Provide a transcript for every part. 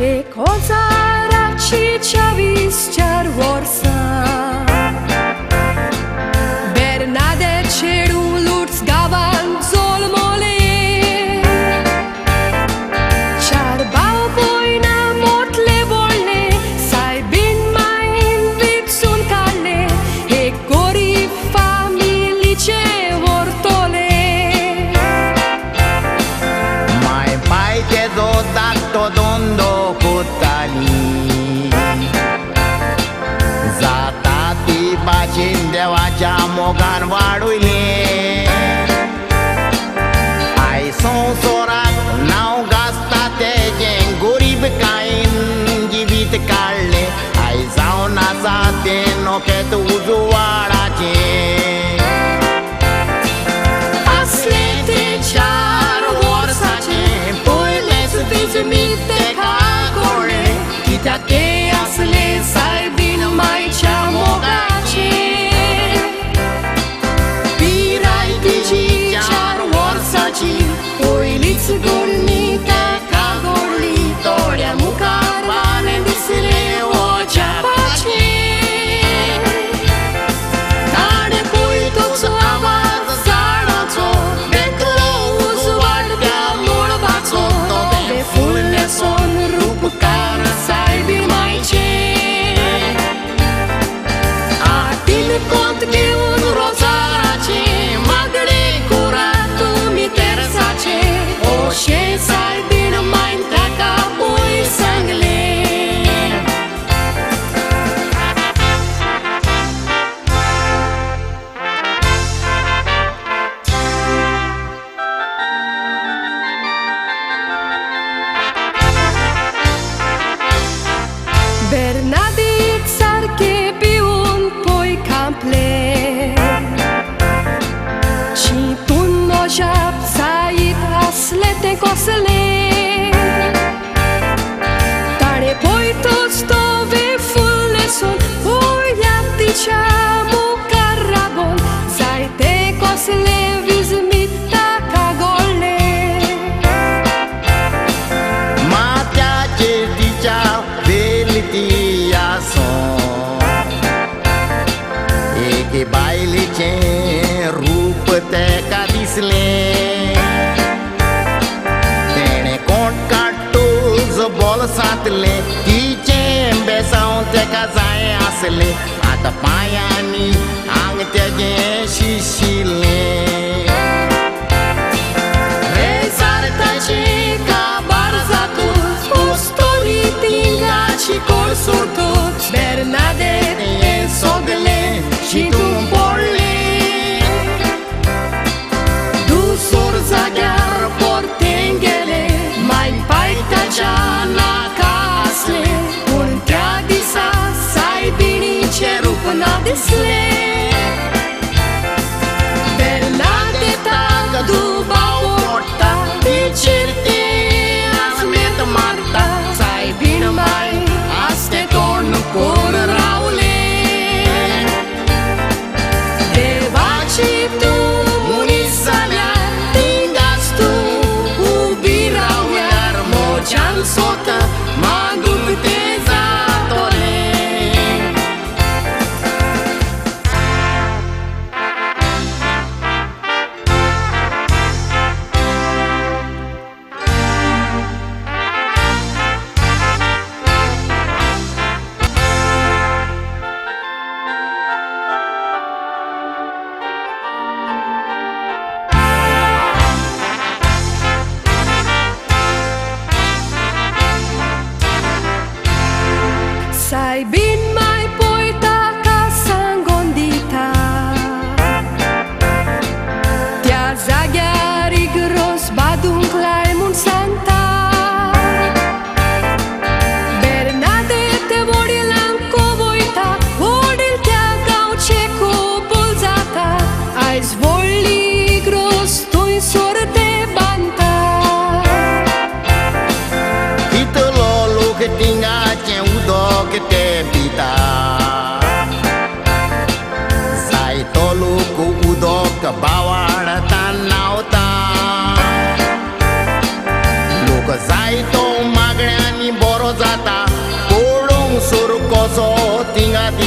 e cosa ci c'avvisciar vorsa Bernadette cerul urț gavan zolmole Charbau voina motle volne sai bin mai invit sun calne e gori familice vortole Mai paite dodato dondo kutani Zatati bacin dewacha mogan vaduile Ai sonsorat nau gastate jen gurib kain jibit kalle Ai zauna sate no ket uzuwara che Aslete char vorsace Poiles vizmite cagore Chitate asle sai bin mai chamogace Pirai digi char vorsaci Poilis gornita cagorli Torea mucarbane disle o chapace Tane poi toți avaz zarațo De clăuz vardea morbațo De fulne son rup care să-i bin mai ce Atin cont che un rozarace Magre curatu mi tersace O șe să-i bin mai întreaga pui sangle Bernadette sarche piun poi cample Și tu no jap sait aslete cosele Tare poi toți tove fulle son Poi atticea mu carabon Sai te cosele vizmita cagole Matea ce dicea velitia son E che baile ce rupte ca disle Tene cont cartuz bol satle Tice besaun te ca zae asle Ata paiani ang te ge shishile Rezartace ca barzatus Postoritinga și corsurtuți Bernadette e sogle și tumporle Du sorza chiar portenghele Mai paita ceana casle Un tradisa sai bini ce rupna de sle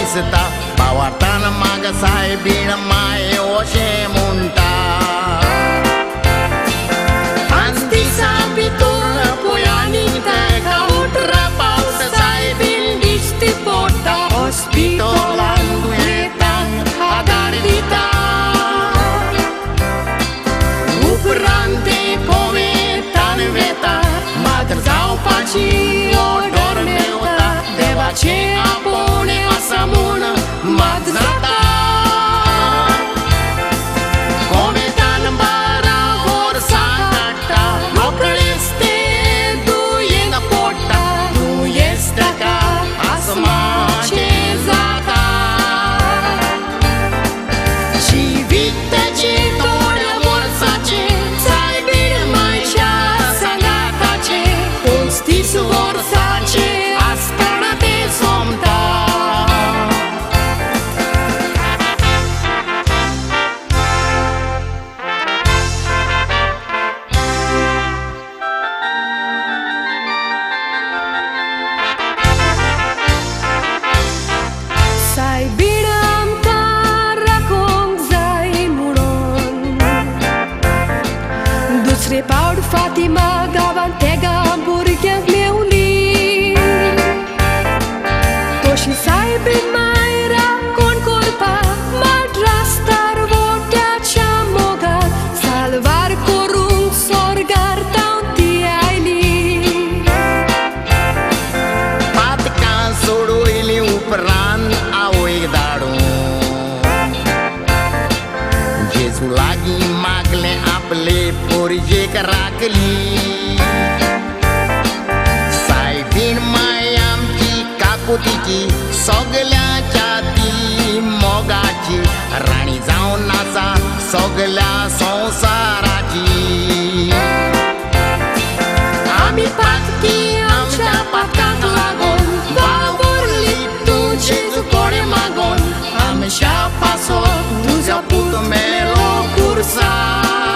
दिसता भावार्थान माग सायबीण माये अशें म्हणटा पांच दिसां भितर पळयांनी तेका उठरा पावस सायबीण दिश्टी पडटा हॉस्पिटलान दुयेंतांक आदार दिता उपरांत ते कोवेतान वेता मात जावपाची ऑर्डर मेळटा देवाचें आपोवणें आसा म्हूण मात जाता कोवेतान 12 वर्सां काडटा रोखडेच तें दुयेंत पडटा दुयेंस ताका आसमाचें जाता जिवीत तेचें थोड्या वर्साचें सायबीण मायच्या सांगाताचें 35 वर्साचें आसतना तें सोंपता सायबीण आमकां राखोंक जाय म्हणून दुसरे फावट फातिमा गांवांत तेगा भुरग्यांक मेवली तशी सायबीण माय राखण करपाक माड्रास्तार वोट्याच्या मोगाक साल्वार करूंक स्वर्गार तावन ती आयली पातकां सोडूयली उपरांत आवयक धाडून जेजू लागीं मागलें आपले पोरजेक राखली सायबीण माय आमची काकुतीची सगल्याच्या ती मोगाची राणी जावन आसा सगल्या संवसाराची आमी पातकी आमच्या पातकांक लागून वावरली तूं जेजू कोडे मागून आमच्या पासो तुजो पूत मेलो कुर्सार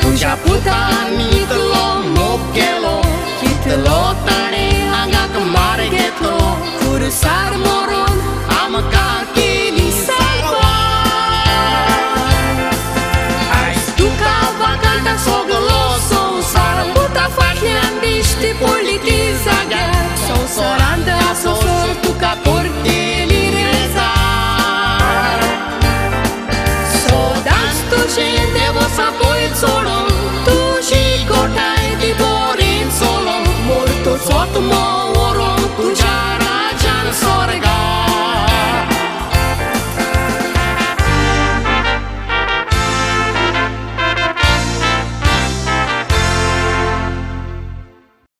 तुज्या पुतान इतलो मोग केलो कितलो ताणें आंगाक मार घेतलो कुर्सार मरून आमकां केली सारवार आयज तुका वागता सगलो संवसार पुता फाटल्यान दिश्टी पडली ती जाग्यार संवसारांत आसोसर तुका करतेली रेजार सदांच तुजें देव आसा पळय चोडूं